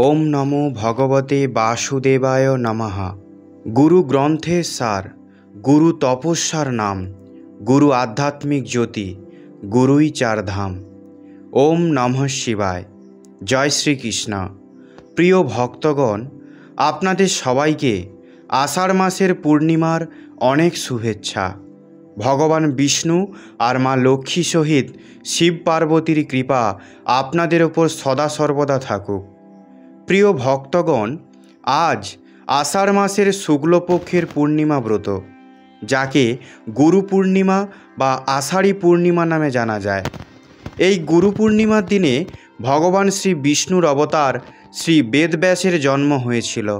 ओम नमो भगवते वासुदेवाय नमः। गुरु ग्रंथेर सार, गुरु तपस्यार नाम, गुरु आध्यात्मिक ज्योति, गुरुई चार धाम। ओम नमः शिवाय। जय श्री कृष्ण। प्रिय भक्तगण, आपनादेर सबाइके आषाढ़ मासेर पूर्णिमार अनेक शुभेच्छा। भगवान विष्णु और मा लक्ष्मी सहित शिव पार्वतीर कृपा आपनादेर ओपर सदा सर्वदा थाकुक। प्रिय भक्तगण, आज आषाढ़ मासेर शुक्लपक्षेर पूर्णिमा व्रत, जाके गुरु पूर्णिमा बा आषाढ़ी पूर्णिमा नामे जाना जाए। এই गुरु पूर्णिमार दिने भगवान श्री विष्णुर अवतार श्री वेदव्यासेर जन्म हयेछिल।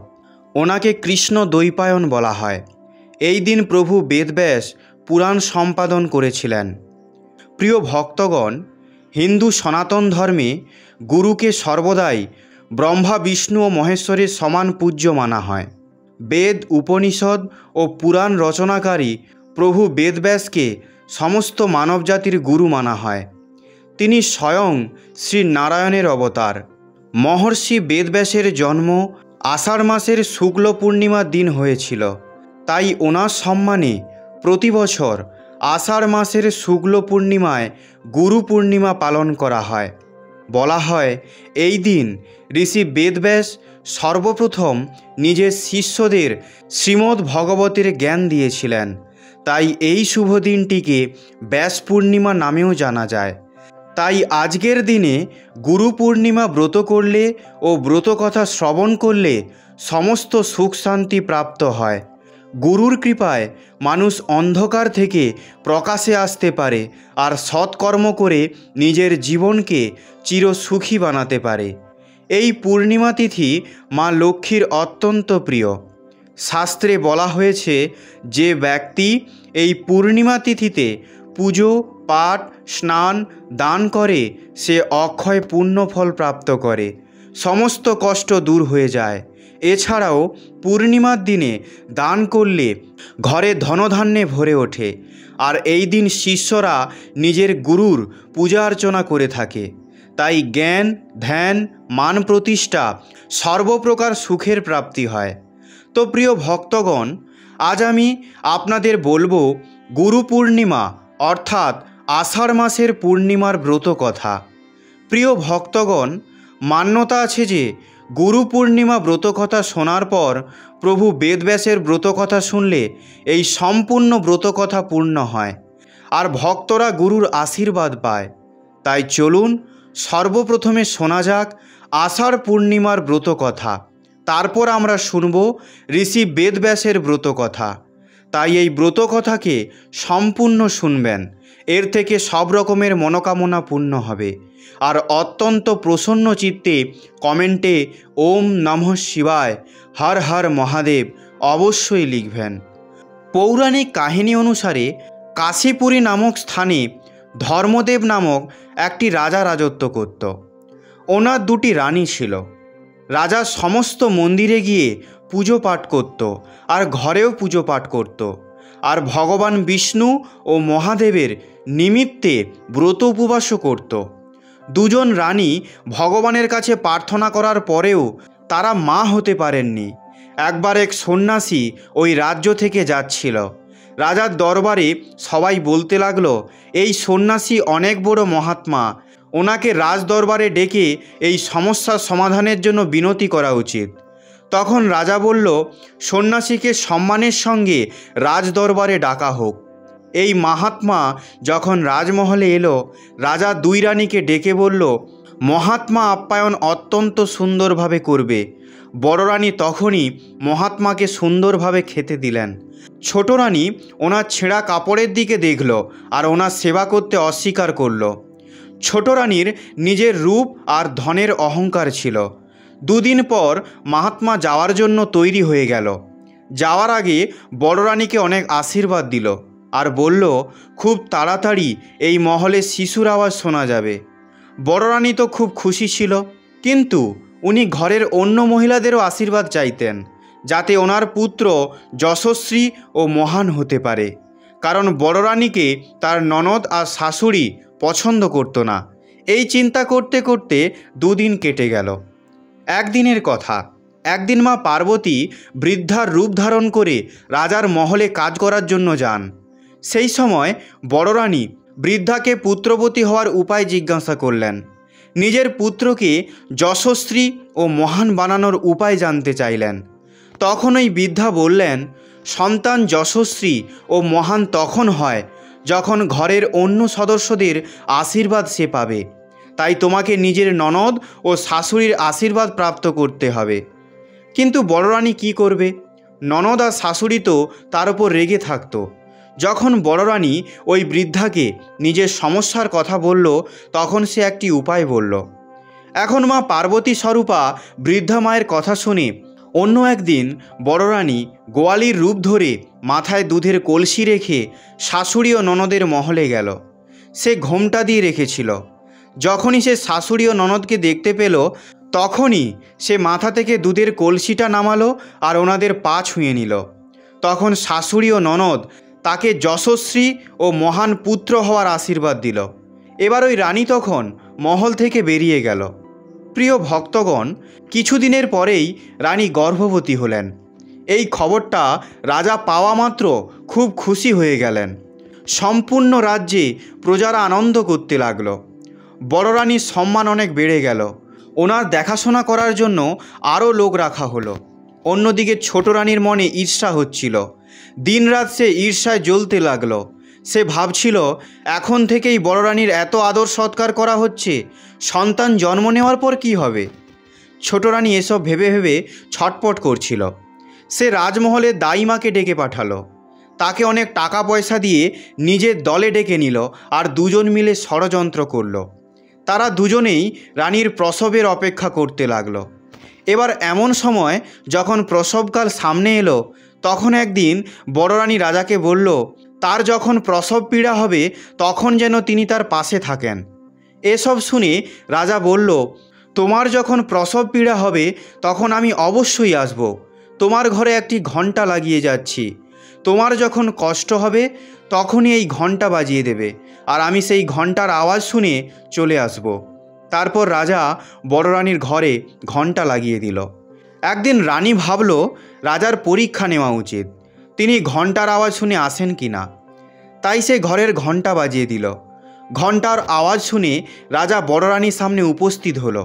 ओनाके कृष्ण द्वैपायन बला हय। এই दिन प्रभु वेदव्यास पुराण सम्पादन करेছিলেন। प्रिय भक्तगण, हिंदू सनातन धर्मे गुरु के सर्वदाई ब्रह्मा विष्णु और महेश्वरेर समान पूज्य माना है। वेद उपनिषद और पुराण रचनाकारी प्रभु वेदव्यास के समस्त मानव जातिर गुरु माना है। तिनी स्वयं श्री नारायणेर अवतार। महर्षि वेदव्यासेर जन्म आषाढ़ मासेर शुक्ल पूर्णिमार दिन हयेछिल। ताई ओनार सम्माने प्रति बछर आषाढ़ मासेर शुक्ल पूर्णिमाय गुरु पूर्णिमा पालन करा हय। बला हय এই दिन ऋषि वेदव्यास सर्वप्रथम निजेर शिष्यदेर श्रीमद् भगवतेर ज्ञान दिएछिलेन। ताई এই शुभ दिनটিকে व्यास पूर्णिमा नामेও जाना যায়। ताई आजकेर दिने गुरु पूर्णिमा व्रत करले ओ व्रत कथा श्रवण करले समस्त सुख शांति प्राप्त হয়। गुरुर कृपाय मानुष अंधकार थेके प्रकाशे आसते पारे और सत्कर्म करे निजेर जीवन के चिर सुखी बनाते पारे। এই पूर्णिमा तिथि माँ लक्ष्मीर अत्यंत प्रिय। शास्त्रे बला हयेछे जे व्यक्ति এই पूर्णिमा तिथिते पुजो पाठ स्नान दान करे से अक्षय पुण्य फल प्राप्त करे, समस्त कष्ट दूर हो जाए। एछाड़ाओ पूर्णिमार दिने दान करले घरे धनधान्ये भरे ओठे और এই दिन शिष्यरा निजेर गुरुर पूजा अर्चना करे थाके। ताई ज्ञान ध्यान मान प्रतिष्ठा सर्वप्रकार सुखेर प्राप्ति है। तो प्रिय भक्तगण, आज आमी आपनादेर बोलबो गुरु पूर्णिमा अर्थात आषाढ़ मासेर पूर्णिमार व्रत कथा। प्रिय भक्तगण, मान्यता आछे जे गुरु पूर्णिमा व्रत कथा शोनार पर प्रभु वेदव्यासेर व्रत कथा शुनले এই सम्पूर्ण व्रत कथा पूर्ण হয় और भक्तरा गुरुर आशीर्वाद पाय। ताई चलुन सर्वप्रथमे शोना जाक आषाढ़ पूर्णिमार व्रत कथा, तारपर आमरा शुनबो ऋषि वेदव्यासेर व्रत कथा। ताई এই व्रत कथाके सम्पूर्ण शुनबेन, एर थेके सब रकमेर मनोकामना पूर्ण हबे और अत्यंत प्रसन्न चित्ते कमेंटे ओम नमः शिवाय हर हर महादेव अवश्यई लिखबेन। पौराणिक काहिनी अनुसारे काशीपुरी नामक स्थाने धर्मदेव नामक एकटी राजा राजत्व करत। ओनार दुटी रानी छिलो। राजा समस्त मंदिरे गिये पुजो पाठ करत और घरेও पुजो पाठ करत और भगवान विष्णु और महादेवेर निमित्ते व्रत उपवासও करत। दुजन रानी भगवानेर काछे प्रार्थना करार परेও तारा मा होते पारेनনি। एकबार एक सन्यासी ओई राज्य थेके जाच्छिल। राजार दरबारे सबाई बोलते लागलो এই सन्यासी अनेक बड़ महात्मा, ओनाके राज दरबारे डेके এই समस्या समाधानेर जन्य बिनती करा उचित। तखन राजा बोल्ल सन्यासीके सम्मानेर संगे राज दरबारे डाका होक। এই महात्मा जखन राजमहले एलो, राजा दुई रानीके डेके बोल्ल महात्मा आप्यायन अत्यंत सुंदर भावे करबे। बड़ रानी तखनी महात्माके सुंदर भावे खेते दिलेन। छोटो रानी ओनार छेड़ा कापड़ेर दिके देखलो और ओनार सेवा करते अस्वीकार करलो। छोटो रानीर निजेर रूप और धनेर अहंकार छिलो। दुदिन पर महात्मा जावार जन्य तैरी हये गेल। जावार आगे बड़ रानीके अनेक आशीर्वाद दिल और बोल्ल खूब ताड़ाताड़ी এই महले शिशुर आवाज शोना जाबे। बड़ रानी तो खूब खुशी छिलो, किन्तु उनी घरेर अन्य महिलादेरो आशीर्वाद चाइतेन जाते ओनार पुत्र यशस्वी और महान होते पारे। कारण बड़ रानीके तार ननद और शाशुड़ी पछंद करतो ना। এই चिंता करते करते दुदिन केटे गेल। একদিনের কথা। একদিন মা পার্বতী বৃদ্ধার রূপ ধারণ করে রাজার মহলে কাজ করার জন্য যান। সেই সময় বড় রানী বৃদ্ধাকে পুত্রবতী হওয়ার উপায় জিজ্ঞাসা করলেন। নিজের পুত্রকে যশস্বী ও মহান বানানোর উপায় জানতে চাইলেন। তখন ওই বৃদ্ধা বললেন, সন্তান যশস্বী ও মহান তখন হয় যখন ঘরের অন্য সদস্যদের আশীর্বাদ সে পাবে। তাই তোমাকে নিজের ননদ ও শাশুড়ির আশীর্বাদ প্রাপ্ত করতে হবে। কিন্তু বড় রানী কী করবে? ননদ আর শাশুড়ি তো তার উপর রেগে থাকত। যখন বড় রানী ওই বৃদ্ধাকে নিজের সমস্যার কথা বলল, তখন সে একটি উপায় বলল। এখন মা পার্বতী স্বরূপা বৃদ্ধা মায়ের কথা শুনে অন্য একদিন বড় রানী গোয়ালির রূপ ধরে মাথায় দুধের কলসি রেখে শাশুড়ি ও ননদের মহলে গেল। সে ঘোমটা দিয়ে রেখেছিল। যখনই সে শাশুড়ি ও ননদকে দেখতে পেল, তখনই সে মাথা থেকে দুধের কলসিটা নামালো আর ওনাদের পা ছুঁয়ে নিল। তখন শাশুড়ি ও ননদ তাকে যশস্বী ও মহান পুত্র হওয়ার আশীর্বাদ দিল। এবার ওই রানী তখন মহল থেকে বেরিয়ে গেল। প্রিয় ভক্তগণ, কিছুদিনের পরেই রানী গর্ভবতী হলেন। এই খবরটা রাজা পাওয়া মাত্র খুব খুশি হয়ে গেলেন। সম্পূর্ণ রাজ্যে প্রজারা আনন্দ করতে লাগল। বড় রানীর সম্মান অনেক বেড়ে গেল। ওনার দেখাশোনা করার জন্য আরও লোক রাখা হলো। অন্যদিকে ছোট রানীর মনে ঈর্ষা হচ্ছিল। দিনরাত সে ঈর্ষায় জ্বলতে লাগলো। সে ভাবছিল, এখন থেকেই বড় রানীর এত আদর সৎকার করা হচ্ছে, সন্তান জন্ম নেওয়ার পর কি হবে? ছোট রানী এসব ভেবে ভেবে ছটপট করছিল। সে রাজমহলে দাইমাকে ডেকে পাঠালো। তাকে অনেক টাকা পয়সা দিয়ে নিজের দলে ডেকে নিল আর দুজন মিলে ষড়যন্ত্র করল। তারা দুজনেই রানীর প্রসবের অপেক্ষা করতে লাগলো। এবার এমন সময় যখন প্রসবকাল সামনে এলো, তখন একদিন বড় রানী রাজাকে বলল, তার যখন প্রসব পীড়া হবে তখন যেন তিনি তার পাশে থাকেন। এসব শুনে রাজা বলল, তোমার যখন প্রসব পীড়া হবে তখন আমি অবশ্যই আসব। তোমার ঘরে একটি ঘণ্টা লাগিয়ে যাচ্ছি। তোমার যখন কষ্ট হবে তখনই এই ঘণ্টা বাজিয়ে দেবে, আর আমি সেই ঘণ্টার আওয়াজ শুনে চলে আসব। তারপর রাজা বড় রানীর ঘরে ঘণ্টা লাগিয়ে দিল। একদিন রানী ভাবল রাজার পরীক্ষা নেওয়া উচিত, তিনি ঘণ্টার আওয়াজ শুনে আসেন কি না। তাই সে ঘরের ঘণ্টা বাজিয়ে দিল। ঘণ্টার আওয়াজ শুনে রাজা বড় রানীর সামনে উপস্থিত হলো।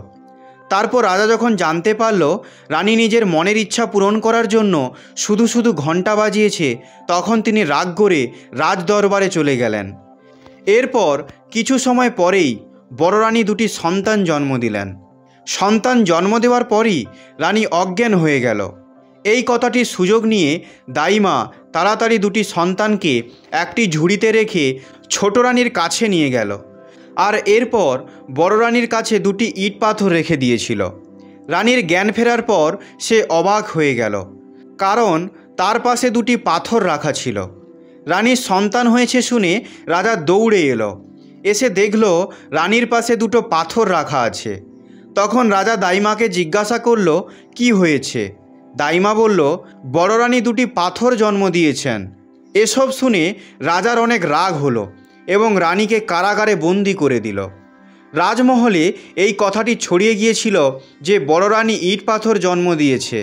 তারপর রাজা যখন জানতে পারল রানী নিজের মনের ইচ্ছা পূরণ করার জন্য শুধু শুধু ঘণ্টা বাজিয়েছে, তখন তিনি রাগ করে রাজ দরবারে চলে গেলেন। এরপর কিছু সময় পরেই বড় রানী দুটি সন্তান জন্ম দিলেন। সন্তান জন্ম দেওয়ার পরই রানী অজ্ঞান হয়ে গেল। এই কথাটির সুযোগ নিয়ে দাইমা তাড়াতাড়ি দুটি সন্তানকে একটি ঝুড়িতে রেখে ছোট রানীর কাছে নিয়ে গেল। আর এরপর বড় রানীর কাছে দুটি ইট পাথর রেখে দিয়েছিল। রানীর জ্ঞান ফেরার পর সে অবাক হয়ে গেল, কারণ তার পাশে দুটি পাথর রাখা ছিল। রানীর সন্তান হয়েছে শুনে রাজা দৌড়ে এলো। এসে দেখল রানীর পাশে দুটো পাথর রাখা আছে। তখন রাজা দাইমাকে জিজ্ঞাসা করল, কি হয়েছে? দাইমা বলল, বড় রানী দুটি পাথর জন্ম দিয়েছেন। এসব শুনে রাজার অনেক রাগ হলো এবং রানীকে কারাগারে বন্দি করে দিল। রাজমহলে এই কথাটি ছড়িয়ে গিয়েছিল যে বড় রানী ইট পাথর জন্ম দিয়েছে।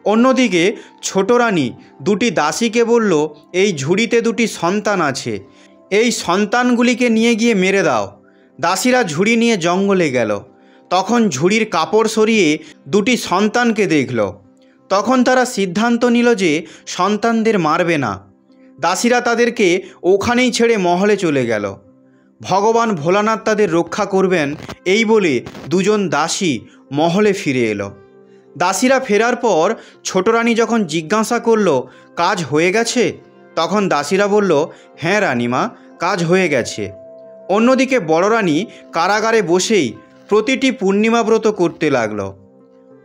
অন্যদিকে ছোট রানী দুটি দাসীকে বলল, এই ঝুড়িতে দুটি সন্তান আছে, এই সন্তানগুলিকে নিয়ে গিয়ে মেরে দাও। দাসীরা ঝুড়ি নিয়ে জঙ্গলে গেল। তখন ঝুড়ির কাপড় সরিয়ে দুটি সন্তানকে দেখল। তখন তারা সিদ্ধান্ত নিল যে সন্তানদের মারবে না। দাসীরা তাদেরকে ওখানেই ছেড়ে মহলে চলে গেল। ভগবান ভোলানাথ তাদের রক্ষা করবেন এই বলে দুজন দাসী মহলে ফিরে এলো। দাসীরা ফেরার পর ছোট রানী যখন জিজ্ঞাসা করল, কাজ হয়ে গেছে? তখন দাসীরা বলল, হ্যাঁ রানীমা, কাজ হয়ে গেছে। অন্যদিকে বড় রানী কারাগারে বসেই প্রতিটি পূর্ণিমা ব্রত করতে লাগল।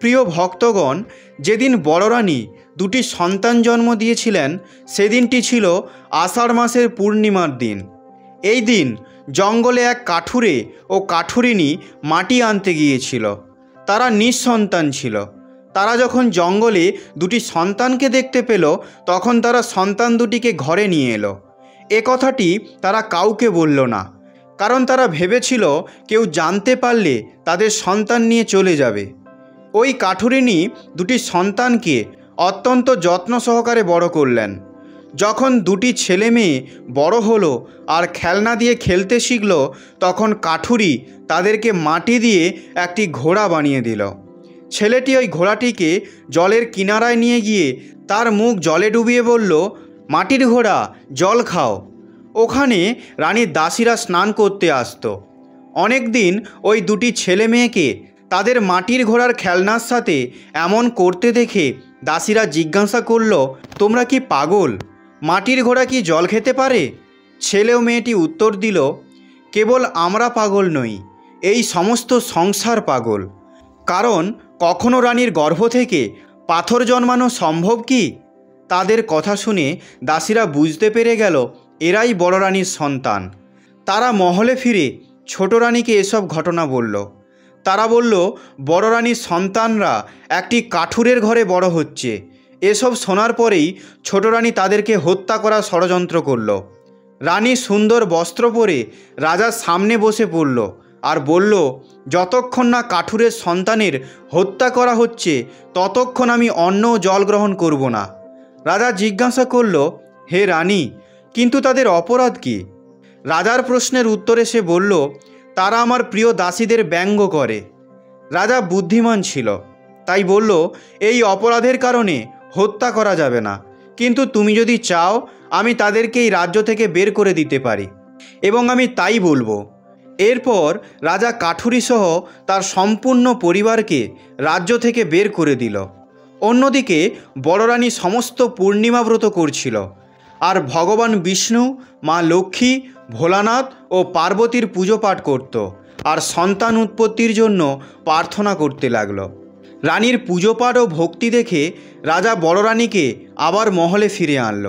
প্রিয় ভক্তগণ, যেদিন বড় রানী দুটি সন্তান জন্ম দিয়েছিলেন সেদিনটি ছিল আষাঢ় মাসের পূর্ণিমার দিন। এই দিন জঙ্গলে এক কাঠুরে ও কাঠুরিনী মাটি আনতে গিয়েছিল। তারা নিঃসন্তান ছিল। তারা যখন জঙ্গলে দুটি সন্তানকে দেখতে পেল তখন তারা সন্তান দুটিকে ঘরে নিয়ে এলো। এ কথাটি তারা কাউকে বলল না, কারণ তারা ভেবেছিল কেউ জানতে পারলে তাদের সন্তান নিয়ে চলে যাবে। ওই কাঠুরিনী দুটি সন্তানকে অত্যন্ত যত্ন সহকারে বড় করলেন। যখন দুটি ছেলে মেয়ে বড় হলো আর খেলনা দিয়ে খেলতে শিখল, তখন কাঠুরি তাদেরকে মাটি দিয়ে একটি ঘোড়া বানিয়ে দিল। ছেলেটি ওই ঘোড়াটিকে জলের কিনারায় নিয়ে গিয়ে তার মুখ জলে ডুবিয়ে বলল, মাটির ঘোড়া জল খাও। ওখানে রানীর দাসীরা স্নান করতে আসতো। অনেক দিন ওই দুটি ছেলে মেয়েকে তাদের মাটির ঘোড়ার খেলনার সাথে এমন করতে দেখে দাসীরা জিজ্ঞাসা করল, তোমরা কি পাগল? মাটির ঘোড়া কি জল খেতে পারে? ছেলে ও মেয়েটি উত্তর দিল, কেবল আমরা পাগল নই, এই সমস্ত সংসার পাগল। কারণ কখনো রানীর গর্ভ থেকে পাথর জন্মানো সম্ভব কি? তাদের কথা শুনে দাসীরা বুঝতে পেরে গেল এরাই বড় রানীর সন্তান। তারা মহলে ফিরে ছোট রানীকে এসব ঘটনা বলল। তারা বলল, বড় রানীর সন্তানরা একটি কাঠুরের ঘরে বড় হচ্ছে। এসব শোনার পরেই ছোট রানী তাদেরকে হত্যা করার ষড়যন্ত্র করল। রানী সুন্দর বস্ত্র পরে রাজার সামনে বসে পড়ল আর বলল, যতক্ষণ না কাঠুরের সন্তানের হত্যা করা হচ্ছে ততক্ষণ আমি অন্ন ও জল গ্রহণ করব না। রাজা জিজ্ঞাসা করল, হে রানী, কিন্তু তাদের অপরাধ কী? রাজার প্রশ্নের উত্তরে সে বলল, তারা আমার প্রিয় দাসীদের ব্যঙ্গ করে। রাজা বুদ্ধিমান ছিল, তাই বলল, এই অপরাধের কারণে হত্যা করা যাবে না, কিন্তু তুমি যদি চাও আমি তাদেরকে এই রাজ্য থেকে বের করে দিতে পারি, এবং আমি তাই বলবো। এরপর রাজা কাঠুরিসহ তার সম্পূর্ণ পরিবারকে রাজ্য থেকে বের করে দিল। অন্যদিকে বড় রানী সমস্ত পূর্ণিমা ব্রত করছিল আর ভগবান বিষ্ণু, মা লক্ষ্মী, ভোলানাথ ও পার্বতীর পুজো পাঠ করত আর সন্তান উৎপত্তির জন্য প্রার্থনা করতে লাগল। রানীর পুজো পাঠ ও ভক্তি দেখে রাজা বড় রানীকে আবার মহলে ফিরে আনল।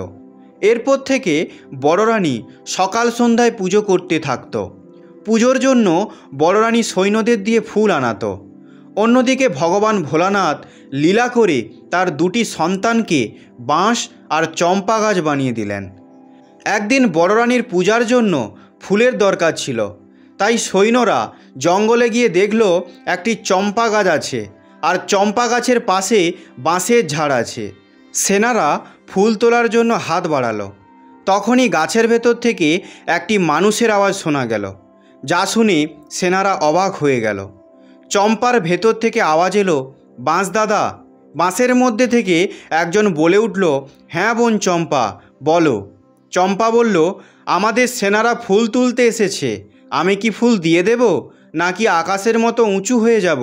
এরপর থেকে বড় রানী সকাল সন্ধ্যায় পুজো করতে থাকত। পুজোর জন্য বড় রানী সৈন্যদের দিয়ে ফুল আনাতো। অন্যদিকে ভগবান ভোলানাথ লীলা করে তার দুটি সন্তানকে বাঁশ আর চম্পা গাছ বানিয়ে দিলেন। একদিন বড় রানীর পূজার জন্য ফুলের দরকার ছিল, তাই সৈন্যরা জঙ্গলে গিয়ে দেখল একটি চম্পা গাছ আছে আর চম্পা গাছের পাশে বাঁশের ঝাড় আছে। সেনারা ফুল তোলার জন্য হাত বাড়ালো। তখনই গাছের ভেতর থেকে একটি মানুষের আওয়াজ শোনা গেল, যা শুনে সেনারা অবাক হয়ে গেল। চম্পার ভেতর থেকে আওয়াজ এলো, বাঁশ দাদা। বাঁশের মধ্যে থেকে একজন বলে উঠল, হ্যাঁ বোন চম্পা, বলো। চম্পা বলল, আমাদের সেনারা ফুল তুলতে এসেছে, আমি কি ফুল দিয়ে দেব নাকি আকাশের মতো উঁচু হয়ে যাব?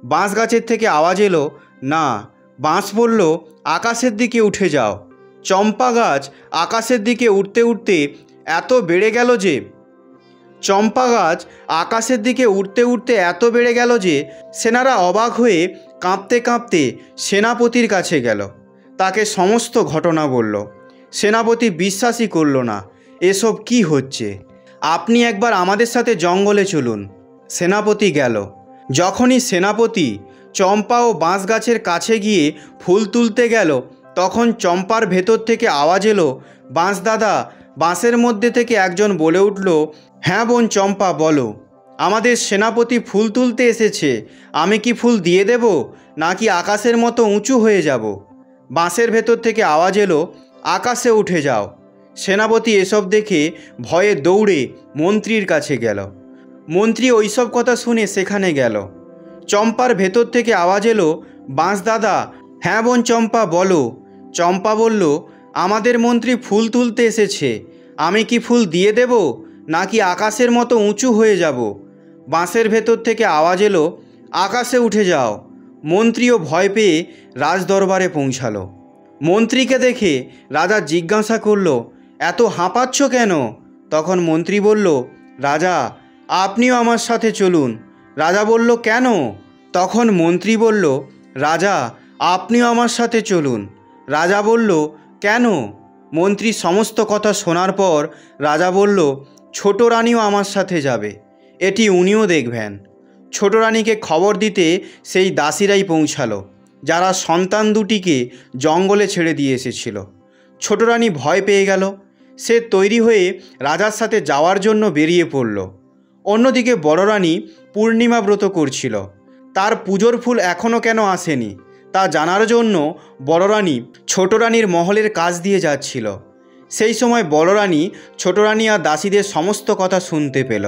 বাঁশ গাছের থেকে আওয়াজ এলো, না। বাঁশ বলল, আকাশের দিকে উঠে যাও। চম্পা গাছ আকাশের দিকে উঠতে উঠতে এত বেড়ে গেল যে সেনারা অবাক হয়ে কাঁপতে কাঁপতে সেনাপতির কাছে গেল। তাকে সমস্ত ঘটনা বলল। সেনাপতি বিশ্বাসই করল না। এসব কি হচ্ছে? আপনি একবার আমাদের সাথে জঙ্গলে চলুন। সেনাপতি গেল। যখনই সেনাপতি চম্পা ও বাঁশ গাছের কাছে গিয়ে ফুল তুলতে গেল, তখন চম্পার ভেতর থেকে আওয়াজ এলো, বাঁশ দাদা। বাঁশের মধ্যে থেকে একজন বলে উঠল, হ্যাঁ বোন চম্পা, বলো। আমাদের সেনাপতি ফুল তুলতে এসেছে, আমি কি ফুল দিয়ে দেব নাকি আকাশের মতো উঁচু হয়ে যাব? বাঁশের ভেতর থেকে আওয়াজ এলো, আকাশে উঠে যাও। সেনাপতি এসব দেখে ভয়ে দৌড়ে মন্ত্রীর কাছে গেল। মন্ত্রী ওইসব কথা শুনে সেখানে গেল। চম্পার ভেতর থেকে আওয়াজ এলো, বাঁশ দাদা। হ্যাঁ বোন চম্পা, বলো। চম্পা বলল, আমাদের মন্ত্রী ফুল তুলতে এসেছে, আমি কি ফুল দিয়ে দেব নাকি আকাশের মতো উঁচু হয়ে যাব? বাঁশের ভেতর থেকে আওয়াজ এলো, আকাশে উঠে যাও। মন্ত্রীও ভয় পেয়ে রাজদরবারে পৌঁছালো। মন্ত্রীকে দেখে রাজা জিজ্ঞাসা করল, এত হাঁপাচ্ছ কেন? তখন মন্ত্রী বলল, রাজা, আপনিও আমার সাথে চলুন। রাজা বলল, কেন? তখন মন্ত্রী বলল, রাজা, আপনিও আমার সাথে চলুন। রাজা বলল, কেন? মন্ত্রী সমস্ত কথা শোনার পর রাজা বলল, ছোট রানীও আমার সাথে যাবে, এটি উনিও দেখবেন। ছোট রানীকে খবর দিতে সেই দাসীরাই পৌঁছালো, যারা সন্তান দুটিকে জঙ্গলে ছেড়ে দিয়ে এসেছিল। ছোট রানী ভয় পেয়ে গেল। সে তৈরি হয়ে রাজার সাথে যাওয়ার জন্য বেরিয়ে পড়ল। অন্যদিকে বড় রানী পূর্ণিমা ব্রত করছিল। তার পুজোর ফুল এখনও কেন আসেনি তা জানার জন্য বড় রানী ছোট রানীর মহলের কাছ দিয়ে যাচ্ছিল। সেই সময় বড় রানী ছোট রানী আর দাসীদের সমস্ত কথা শুনতে পেল।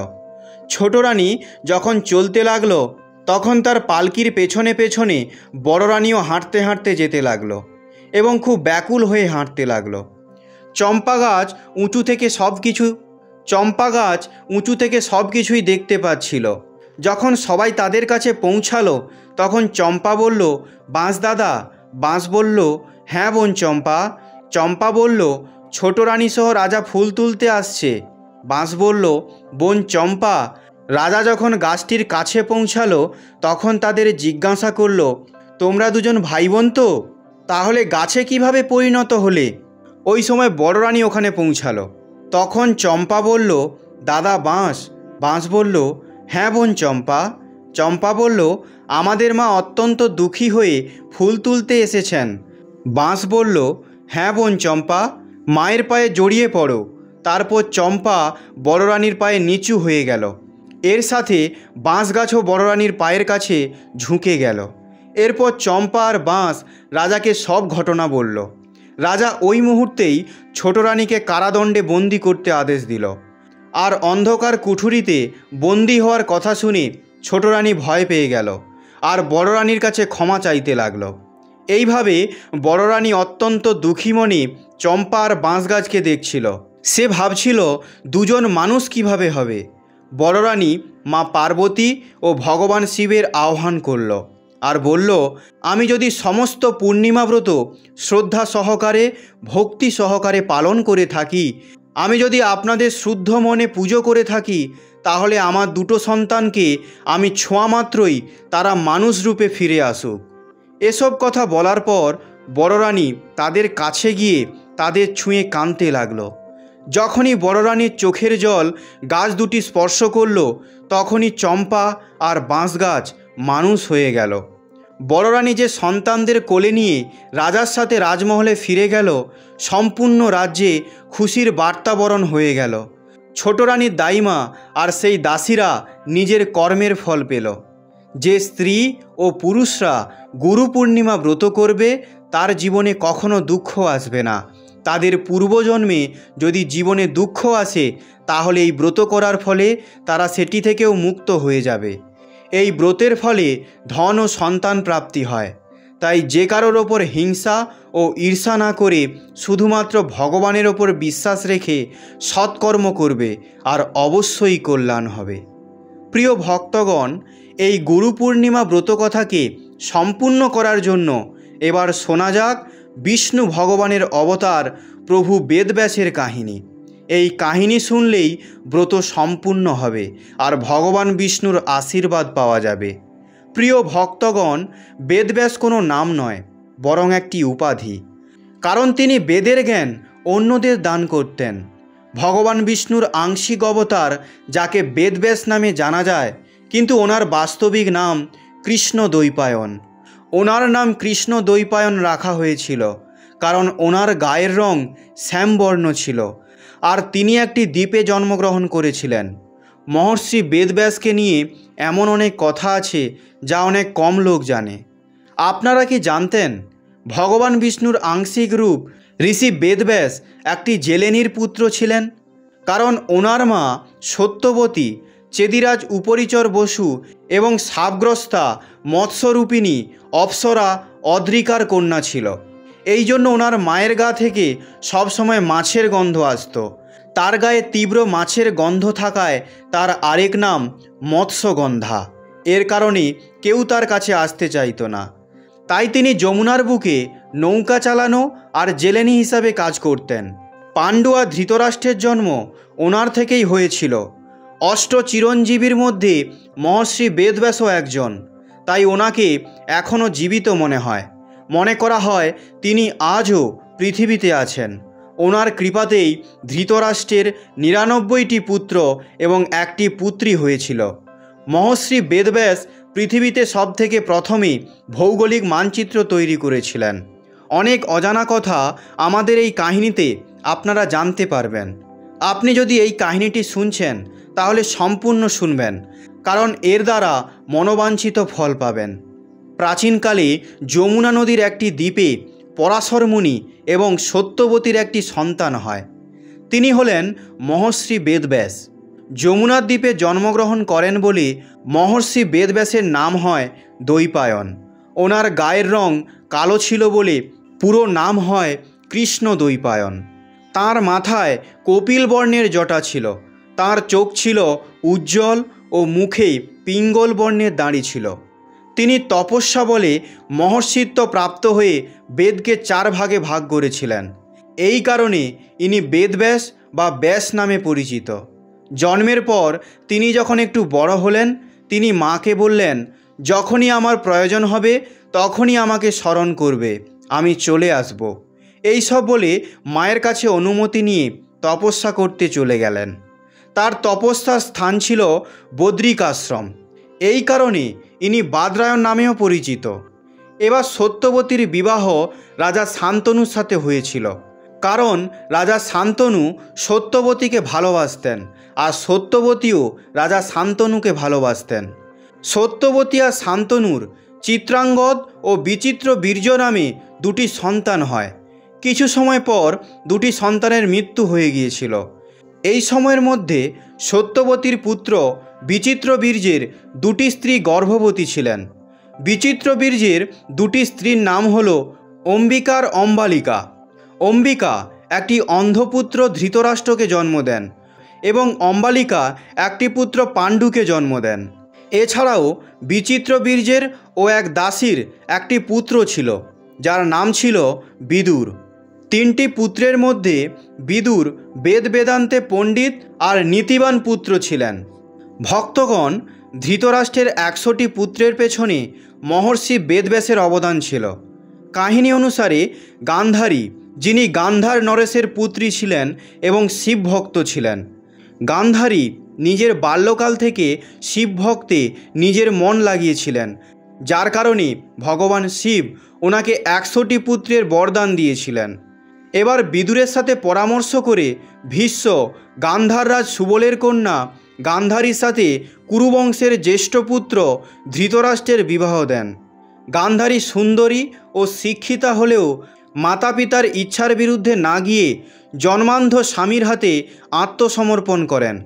ছোট রানী যখন চলতে লাগলো তখন তার পালকির পেছনে পেছনে বড় রানীও হাঁটতে হাঁটতে যেতে লাগলো এবং খুব ব্যাকুল হয়ে হাঁটতে লাগলো। চম্পা গাছ উঁচু থেকে সব কিছুই দেখতে পাচ্ছিল। যখন সবাই তাদের কাছে পৌঁছালো তখন চম্পা বলল, বাঁশ দাদা। বাঁশ বলল, হ্যাঁ বোন চম্পা। চম্পা বলল, ছোট রানী সহ রাজা ফুল তুলতে আসছে। বাঁশ বলল, বোন চম্পা। রাজা যখন গাছটির কাছে পৌঁছালো তখন তাদের জিজ্ঞাসা করল, তোমরা দুজন ভাই বোন তো? তাহলে গাছে কিভাবে পরিণত হলে? ওই সময় বড় রানী ওখানে পৌঁছালো। তখন চম্পা বলল, দাদা বাঁশ। বাঁশ বলল, হ্যাঁ বোন চম্পা। চম্পা বলল, আমাদের মা অত্যন্ত দুঃখী হয়ে ফুল তুলতে এসেছেন। বাঁশ বলল, হ্যাঁ বোন চম্পা, মায়ের পায়ে জড়িয়ে পড়ো। তারপর চম্পা বড় রানীর পায়ে নিচু হয়ে গেল। এর সাথে বাঁশ গাছও বড় রানীর পায়ের কাছে ঝুঁকে গেল। এরপর চম্পা আর বাঁশ রাজাকে সব ঘটনা বলল। রাজা ওই মুহূর্তেই ছোট রানীকে কারাদণ্ডে বন্দি করতে আদেশ দিল। আর অন্ধকার কুঠুরিতে বন্দি হওয়ার কথা শুনে ছোট রানী ভয় পেয়ে গেল আর বড় রানীর কাছে ক্ষমা চাইতে লাগলো। এইভাবে বড় রানী অত্যন্ত দুঃখী মনে চম্পা আর বাঁশ গাছকে দেখছিল। সে ভাবছিল দুজন মানুষ কিভাবে হবে। বড় রানী মা পার্বতী ও ভগবান শিবের আহ্বান করল আর বলল, আমি যদি সমস্ত পূর্ণিমা ব্রত শ্রদ্ধা সহকারে ভক্তি সহকারে পালন করে থাকি, আমি যদি আপনাদের শুদ্ধ মনে পুজো করে থাকি, তাহলে আমার দুটো সন্তানকে আমি ছোঁয়া মাত্রই তারা মানুষ রূপে ফিরে আসুক। এসব কথা বলার পর বড় রানী তাদের কাছে গিয়ে তাদের ছুঁয়ে কাঁদতে লাগলো। যখনই বড় রানীর চোখের জল গাছ দুটি স্পর্শ করল তখনই চম্পা আর বাঁশ গাছ মানুষ হয়ে গেল। বড় রানী যে সন্তানদের কোলে নিয়ে রাজার সাথে রাজমহলে ফিরে গেল, সম্পূর্ণ রাজ্যে খুশির বার্তাবরণ হয়ে গেল। ছোট রানীর দাইমা আর সেই দাসীরা নিজের কর্মের ফল পেল। যে স্ত্রী ও পুরুষরা গুরু পূর্ণিমা ব্রত করবে তার জীবনে কখনো দুঃখ আসবে না। তাদের পূর্বজন্মে যদি জীবনে দুঃখ আসে তাহলে এই ব্রত করার ফলে তারা সেটি থেকেও মুক্ত হয়ে যাবে। এই ব্রতের ফলে ধন ও সন্তান প্রাপ্তি হয়। তাই যে কারোর ওপর হিংসা ও ঈর্ষা না করে শুধুমাত্র ভগবানের ওপর বিশ্বাস রেখে সৎকর্ম করবে আর অবশ্যই কল্যাণ হবে। প্রিয় ভক্তগণ, এই গুরু পূর্ণিমা ব্রতকথাকে সম্পূর্ণ করার জন্য এবার শোনা যাক বিষ্ণু ভগবানের অবতার প্রভু বেদব্যাসের কাহিনী। এই কাহিনী শুনলেই ব্রত সম্পূর্ণ হবে আর ভগবান বিষ্ণুর আশীর্বাদ পাওয়া যাবে। প্রিয় ভক্তগণ, বেদব্যাস কোনো নাম নয়, বরং একটি উপাধি। কারণ তিনি বেদের জ্ঞান অন্যদের দান করতেন। ভগবান বিষ্ণুর আংশিক অবতার যাকে বেদব্যাস নামে জানা যায়, কিন্তু ওনার বাস্তবিক নাম কৃষ্ণ দ্বৈপায়ন। ওনার নাম কৃষ্ণ দ্বৈপায়ন রাখা হয়েছিল কারণ ওনার গায়ের রং শ্যামবর্ণ ছিল আর তিনি একটি দ্বীপে জন্মগ্রহণ করেছিলেন। মহর্ষি বেদব্যাসকে নিয়ে এমন অনেক কথা আছে যা অনেক কম লোক জানে। আপনারা কি জানতেন ভগবান বিষ্ণুর আংশিক রূপ ঋষি বেদব্যাস একটি জেলেনির পুত্র ছিলেন? কারণ ওনার মা সত্যবতী, চেদিরাজ উপরিচর বসু এবং সাপগ্রস্তা মৎস্যরূপিণী অপ্সরা অদ্রিকার কন্যা ছিল। এই জন্য ওনার মায়ের গা থেকে সবসময় মাছের গন্ধ আসতো। তার গায়ে তীব্র মাছের গন্ধ থাকায় তার আরেক নাম মৎস্যগন্ধা। এর কারণে কেউ তার কাছে আসতে চাইতো না। তাই তিনি যমুনার বুকে নৌকা চালানো আর জেলেনি হিসাবে কাজ করতেন। পাণ্ডু আর ধৃতরাষ্ট্রের জন্ম ওনার থেকেই হয়েছিল। অষ্ট চিরঞ্জীবীর মধ্যে মহর্ষি বেদব্যাসও একজন। তাই ওনাকে এখনও জীবিত মনে করা হয় তিনি আজও পৃথিবীতে আছেন। ওনার কৃপাতেই ধৃতরাষ্ট্রের ৯৯টি পুত্র এবং একটি পুত্রী হয়েছিল। মহর্ষি বেদব্যাস পৃথিবীতে সবথেকে প্রথমে ভৌগোলিক মানচিত্র তৈরি করেছিলেন। অনেক অজানা কথা আমাদের এই কাহিনীতে আপনারা জানতে পারবেন। আপনি যদি এই কাহিনীটি শুনছেন তাহলে সম্পূর্ণ শুনবেন, কারণ এর দ্বারা মনোবাঞ্ছিত ফল পাবেন। প্রাচীনকালে যমুনা নদীর একটি দ্বীপে পরাশর মুনি এবং সত্যবতীর একটি সন্তান হয়। তিনি হলেন মহর্ষি বেদব্যাস। যমুনার দ্বীপে জন্মগ্রহণ করেন বলে মহর্ষি বেদব্যাসের নাম হয় দ্বৈপায়ন। ওনার গায়ের রং কালো ছিল বলে পুরো নাম হয় কৃষ্ণ দ্বৈপায়ন। তাঁর মাথায় কপিল বর্ণের জটা ছিল, তাঁর চোখ ছিল উজ্জ্বল ও মুখে পিঙ্গল বর্ণের দাড়ি ছিল। তিনি তপস্যা বলে মহর্ষিত্ব প্রাপ্ত হয়ে বেদকে 4 ভাগে ভাগ করেছিলেন। এই কারণে ইনি বেদব্যাস বা ব্যাস নামে পরিচিত। জন্মের পর তিনি যখন একটু বড় হলেন, তিনি মাকে বললেন, যখনই আমার প্রয়োজন হবে তখনই আমাকে স্মরণ করবে, আমি চলে আসব। এই সব বলে মায়ের কাছে অনুমতি নিয়ে তপস্যা করতে চলে গেলেন। তার তপস্যার স্থান ছিল বদ্রিকাশ্রম। এই কারণে ইনি বাদরায়ণ নামেও পরিচিত। এবার সত্যবতীর বিবাহ রাজা শান্তনুর সাথে হয়েছিল, কারণ রাজা শান্তনু সত্যবতীকে ভালোবাসতেন আর সত্যবতীও রাজা শান্তনুকে ভালোবাসতেন। সত্যবতী আর শান্তনুর চিত্রাঙ্গদ ও বিচিত্র বীর্য নামে 2টি সন্তান হয়। কিছু সময় পর 2টি সন্তানের মৃত্যু হয়ে গিয়েছিল। এই সময়ের মধ্যে সত্যবতীর পুত্র বিচিত্র বীর্যের 2টি স্ত্রী গর্ভবতী ছিলেন। বিচিত্র বীর্যের 2টি স্ত্রীর নাম হল অম্বিকা আর অম্বালিকা। অম্বিকা একটি অন্ধপুত্র ধৃতরাষ্ট্রকে জন্ম দেন এবং অম্বালিকা একটি পুত্র পাণ্ডুকে জন্ম দেন। এছাড়াও বিচিত্র বীর্যের ও এক দাসীর একটি পুত্র ছিল, যার নাম ছিল বিদুর। 3টি পুত্রের মধ্যে বিদুর বেদ বেদান্তে পণ্ডিত আর নীতিবান পুত্র ছিলেন। ভক্তগণ, ধৃতরাষ্ট্রের 100টি পুত্রের পেছনে মহর্ষি বেদব্যাসের অবদান ছিল। কাহিনী অনুসারে গান্ধারী, যিনি গান্ধার নরেশের পুত্রী ছিলেন এবং শিব ভক্ত ছিলেন, গান্ধারী নিজের বাল্যকাল থেকে শিব ভক্তে নিজের মন লাগিয়েছিলেন, যার কারণে ভগবান শিব ওনাকে 100টি পুত্রের বরদান দিয়েছিলেন। এবার বিদুরের সাথে পরামর্শ করে ভীষ্ম গান্ধার রাজ সুবলের কন্যা গান্ধারীর সাথে কুরুবংশের জ্যেষ্ঠ পুত্র ধৃতরাষ্ট্রের বিবাহ দেন। গান্ধারী সুন্দরী ও শিক্ষিতা হলেও মাতা পিতার ইচ্ছার বিরুদ্ধে না গিয়ে জন্মান্ধ স্বামীর হাতে আত্মসমর্পণ করেন।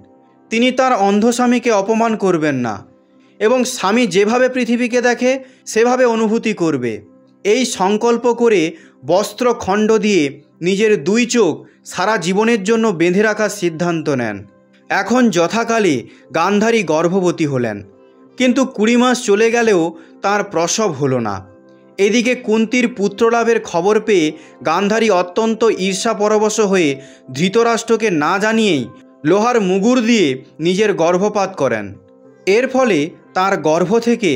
তিনি তার অন্ধ স্বামীকে অপমান করবেন না এবং স্বামী যেভাবে পৃথিবীকে দেখে সেভাবে অনুভূতি করবে, এই সংকল্প করে বস্ত্র খণ্ড দিয়ে নিজের 2 চোখ সারা জীবনের জন্য বেঁধে রাখার সিদ্ধান্ত নেন। এখন যথাকালে গান্ধারী গর্ভবতী হলেন, কিন্তু 20 মাস চলে গেলেও তার প্রসব হলো না। এদিকে কুন্তির পুত্রলাভের খবর পেয়ে গান্ধারী অত্যন্ত ঈর্ষাপরবশ হয়ে ধৃতরাষ্ট্রকে না জানিয়েই লোহার মুগুর দিয়ে নিজের গর্ভপাত করেন। এর ফলে তার গর্ভ থেকে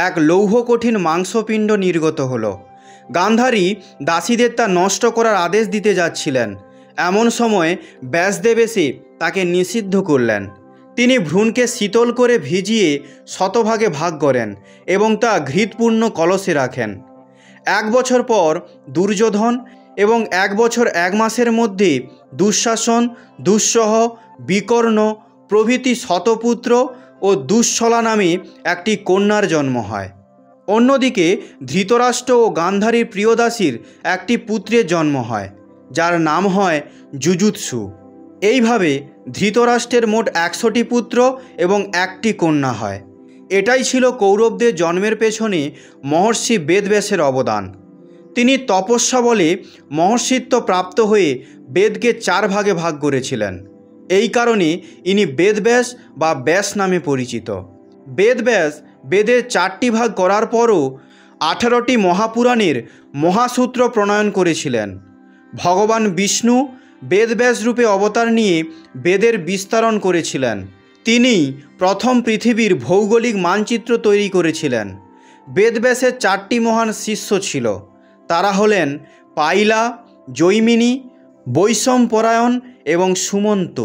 এক লৌহ কঠিন মাংসপিণ্ড নির্গত হলো। গান্ধারী দাসীদের তা নষ্ট করার আদেশ দিতে যাচ্ছিলেন, এমন সময় ব্যাসদেব এসে তাকে নিষিদ্ধ করলেন। তিনি ভ্রূণকে শীতল করে ভিজিয়ে শতভাগে ভাগ করেন এবং তা ঘৃতপূর্ণ কলসে রাখেন। 1 বছর পর দুর্যোধন এবং 1 বছর 1 মাসের মধ্যে দুঃশাসন, দুঃসহ, বিকর্ণ প্রভৃতি শতপুত্র ও দুঃশলা নামে একটি কন্যার জন্ম হয়। অন্যদিকে ধৃতরাষ্ট্র ও গান্ধারীর প্রিয়দাসীর একটি পুত্রের জন্ম হয়, যার নাম হয় যুযুৎসু। এইভাবে ধৃতরাষ্ট্রের মোট 100টি পুত্র এবং 1টি কন্যা হয়। এটাই ছিল কৌরবদের জন্মের পেছনে মহর্ষি বেদব্যাসের অবদান। তিনি তপস্যা বলে মহর্ষিত্ব প্রাপ্ত হয়ে বেদকে 4 ভাগে ভাগ করেছিলেন। এই কারণে ইনি বেদব্যাস বা ব্যাস নামে পরিচিত। বেদব্যাস বেদের 4টি ভাগ করার পরও 18টি মহাপুরাণের মহাসূত্র প্রণয়ন করেছিলেন। ভগবান বিষ্ণু বেদব্যাস রূপে অবতার নিয়ে বেদের বিস্তারণ করেছিলেন। তিনি প্রথম পৃথিবীর ভৌগোলিক মানচিত্র তৈরি করেছিলেন। বেদব্যাসের 4টি মহান শিষ্য ছিল, তারা হলেন পাইলা, জৈমিনী, বৈশম্পরায়ণ এবং সুমন্ত,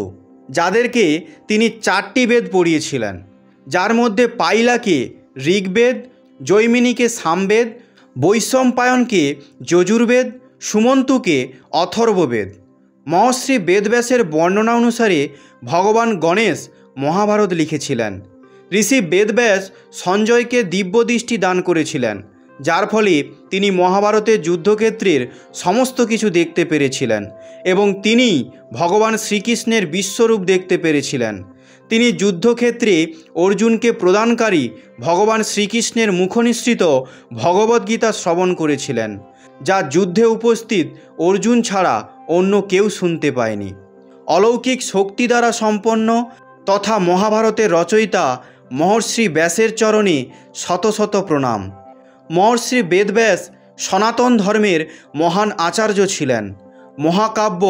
যাদেরকে তিনি 4টি বেদ পড়িয়েছিলেন, যার মধ্যে পাইলাকে ঋগ্বেদ, জৈমিনীকে সামবেদ, বৈশম্পায়নকে যজুর্বেদ, সুমন্তুকে অথর্ববেদ। মহর্ষি বেদব্যাসের বর্ণনা অনুসারে ভগবান গণেশ মহাভারত লিখেছিলেন। ঋষি বেদব্যাস সঞ্জয়কে দিব্যদৃষ্টি দান করেছিলেন, যার ফলে তিনি মহাভারতের যুদ্ধক্ষেত্রের সমস্ত কিছু দেখতে পেরেছিলেন এবং তিনি ভগবান শ্রীকৃষ্ণের বিশ্বরূপ দেখতে পেরেছিলেন। তিনি যুদ্ধক্ষেত্রে অর্জুনকে প্রদানকারী ভগবান শ্রীকৃষ্ণের মুখনিসৃত ভগবদ্গীতা শ্রবণ করেছিলেন, যা যুদ্ধে উপস্থিত অর্জুন ছাড়া অন্য কেউ শুনতে পায়নি। অলৌকিক শক্তি দ্বারা সম্পন্ন তথা মহাভারতের রচয়িতা মহর্ষি ব্যাসের চরণে শত শত প্রণাম। মহর্ষি বেদব্যাস সনাতন ধর্মের মহান আচার্য ছিলেন। মহাকাব্য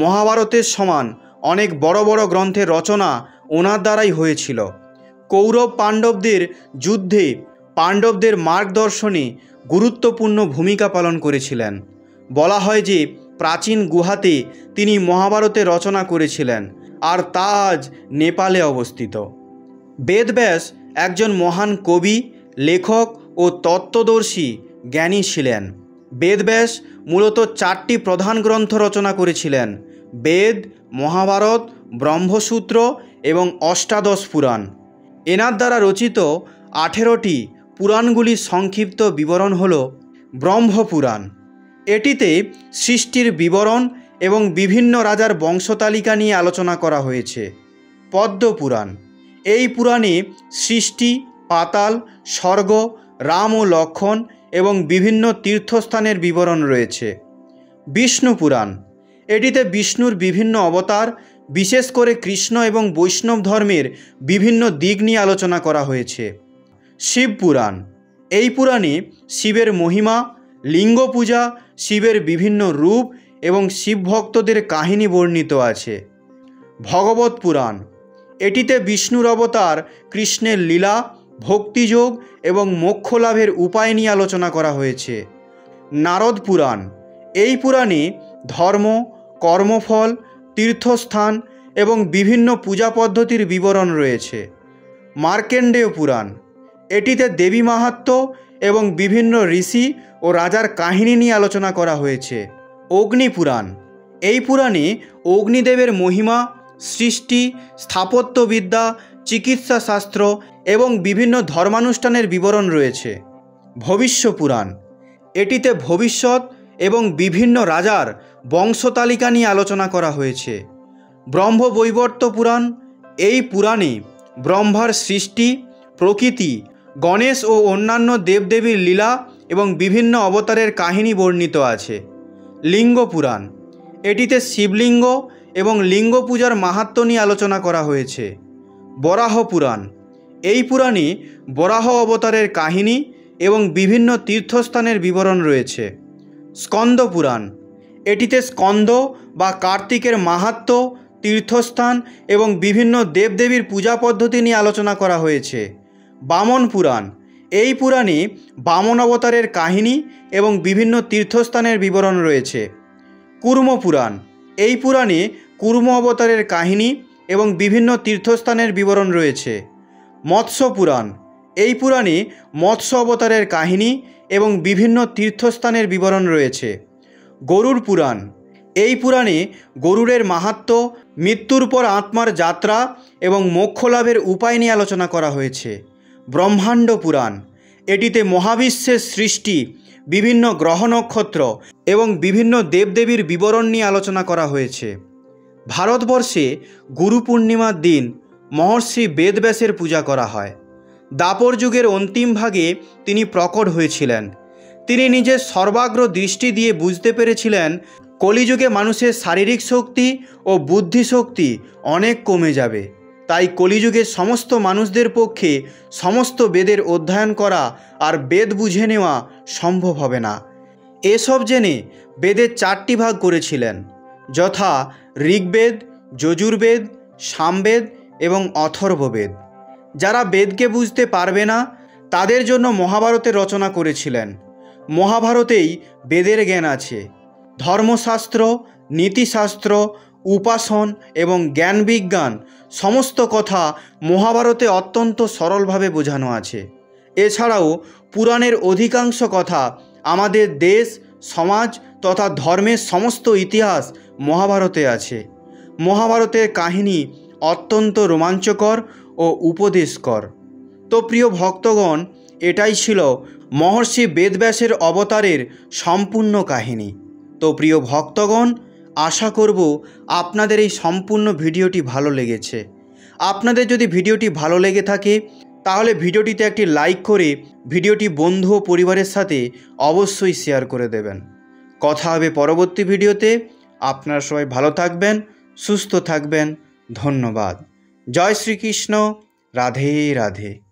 মহাভারতের সমান অনেক বড় বড় গ্রন্থের রচনা ওনার দ্বারাই হয়েছিল। কৌরব পাণ্ডবদের যুদ্ধে পাণ্ডবদের মার্গদর্শনে গুরুত্বপূর্ণ ভূমিকা পালন করেছিলেন। বলা হয় যে প্রাচীন গুহাতে তিনি মহাভারতের রচনা করেছিলেন, আর তা আজ নেপালে অবস্থিত। বেদব্যাস একজন মহান কবি, লেখক ও তত্ত্বদর্শী জ্ঞানী ছিলেন। বেদব্যাস মূলত 4টি প্রধান গ্রন্থ রচনা করেছিলেন: বেদ, মহাভারত, ব্রহ্মসূত্র এবং অষ্টাদশ পুরাণ। এনার দ্বারা রচিত 18টি পুরাণগুলির সংক্ষিপ্ত বিবরণ হল ব্রহ্মপুরাণ। এটিতে সৃষ্টির বিবরণ এবং বিভিন্ন রাজার বংশতালিকা নিয়ে আলোচনা করা হয়েছে। পদ্মপুরাণ, এই পুরাণে সৃষ্টি, পাতাল, স্বর্গ, রাম ও লক্ষ্মণ এবং বিভিন্ন তীর্থস্থানের বিবরণ রয়েছে। বিষ্ণু পুরাণ, এটিতে বিষ্ণুর বিভিন্ন অবতার, বিশেষ করে কৃষ্ণ এবং বৈষ্ণব ধর্মের বিভিন্ন দিক নিয়ে আলোচনা করা হয়েছে। শিব পুরাণ, এই পুরাণে শিবের মহিমা, লিঙ্গ পূজা, শিবের বিভিন্ন রূপ এবং শিব ভক্তদের কাহিনী বর্ণিত আছে। ভগবত পুরাণ, এটিতে বিষ্ণুর অবতার, কৃষ্ণের লীলা, ভক্তিযোগ এবং মোক্ষ লাভের উপায় নিয়ে আলোচনা করা হয়েছে। নারদ পুরাণ, এই পুরাণে ধর্ম, কর্মফল, তীর্থস্থান এবং বিভিন্ন পূজা পদ্ধতির বিবরণ রয়েছে। মার্কেন্ডেয় পুরাণ, এটিতে দেবী মাহাত্ম্য এবং বিভিন্ন ঋষি ও রাজার কাহিনী নিয়ে আলোচনা করা হয়েছে। অগ্নি পুরাণ, এই পুরাণে অগ্নিদেবের মহিমা, সৃষ্টি, স্থাপত্যবিদ্যা, চিকিৎসা শাস্ত্র এবং বিভিন্ন ধর্মানুষ্ঠানের বিবরণ রয়েছে। ভবিষ্য পুরাণ, এটিতে ভবিষ্যৎ এবং বিভিন্ন রাজার বংশতালিকা নিয়ে আলোচনা করা হয়েছে। ব্রহ্মবৈবর্ত পুরাণ, এই পুরাণে ব্রহ্মার সৃষ্টি, প্রকৃতি, গণেশ ও অন্যান্য দেবদেবীর লীলা এবং বিভিন্ন অবতারের কাহিনী বর্ণিত আছে। লিঙ্গ পুরাণ, এটিতে শিবলিঙ্গ এবং লিঙ্গ পূজার মাহাত্ম্য নিয়ে আলোচনা করা হয়েছে। বরাহ পুরাণ, এই পুরাণে বরাহ অবতারের কাহিনী এবং বিভিন্ন তীর্থস্থানের বিবরণ রয়েছে। স্কন্দ পুরাণ, এটিতে স্কন্দ বা কার্তিকের মাহাত্ম্য, তীর্থস্থান এবং বিভিন্ন দেবদেবীর পূজা পদ্ধতি নিয়ে আলোচনা করা হয়েছে। বামন পুরাণ, এই পুরাণে বামন অবতারের কাহিনী এবং বিভিন্ন তীর্থস্থানের বিবরণ রয়েছে। কুর্ম পুরাণ, এই পুরাণে কুর্ম অবতারের কাহিনী এবং বিভিন্ন তীর্থস্থানের বিবরণ রয়েছে। মৎস্য পুরাণ, এই পুরাণে মৎস্য অবতারের কাহিনী এবং বিভিন্ন তীর্থস্থানের বিবরণ রয়েছে। গরুড় পুরাণ, এই পুরাণে গরুড়ের মাহাত্ম্য, মৃত্যুর পর আত্মার যাত্রা এবং মোক্ষলাভের উপায় নিয়ে আলোচনা করা হয়েছে। ব্রহ্মাণ্ড পুরাণ, এটিতে মহাবিশ্বের সৃষ্টি, বিভিন্ন গ্রহ নক্ষত্র এবং বিভিন্ন দেবদেবীর বিবরণ নিয়ে আলোচনা করা হয়েছে। ভারতবর্ষে গুরু পূর্ণিমার দিন মহর্ষি বেদব্যাসের পূজা করা হয়। দাপর যুগের অন্তিম ভাগে তিনি প্রকট হয়েছিলেন। তিনি নিজের সর্বাগ্র দৃষ্টি দিয়ে বুঝতে পেরেছিলেন কলিযুগে মানুষের শারীরিক শক্তি ও বুদ্ধি শক্তি অনেক কমে যাবে। তাই কলিযুগের সমস্ত মানুষদের পক্ষে সমস্ত বেদের অধ্যয়ন করা আর বেদ বুঝে নেওয়া সম্ভব হবে না। এসব জেনে বেদের 4টি ভাগ করেছিলেন, যথা ঋগ্বেদ, যজুর্বেদ, সামবেদ এবং অথর্ববেদ। যারা বেদকে বুঝতে পারবে না তাদের জন্য মহাভারতের রচনা করেছিলেন। মহাভারতেই বেদের জ্ঞান আছে। ধর্মশাস্ত্র, নীতিশাস্ত্র, উপাসন এবং জ্ঞান বিজ্ঞান সমস্ত কথা মহাভারতে অত্যন্ত সরলভাবে বোঝানো আছে। এছাড়াও পুরাণের অধিকাংশ কথা আমাদের দেশ, সমাজ তথা ধর্মের সমস্ত ইতিহাস মহাভারতে আছে। মহাভারতের কাহিনী অত্যন্ত রোমাঞ্চকর ও উপদেশকর। তো প্রিয় ভক্তগণ, এটাই ছিল মহর্ষি বেদব্যাসের অবতারের সম্পূর্ণ কাহিনী। তো প্রিয় ভক্তগণ, আশা করব আপনাদের এই সম্পূর্ণ ভিডিওটি ভালো লেগেছে। আপনাদের যদি ভিডিওটি ভালো লেগে থাকে তাহলে ভিডিওটিতে একটি লাইক করে ভিডিওটি বন্ধু ও পরিবারের সাথে অবশ্যই শেয়ার করে দেবেন। কথা হবে পরবর্তী ভিডিওতে। আপনারা সবাই ভালো থাকবেন, সুস্থ থাকবেন। ধন্যবাদ। জয় শ্রীকৃষ্ণ। রাধে রাধে।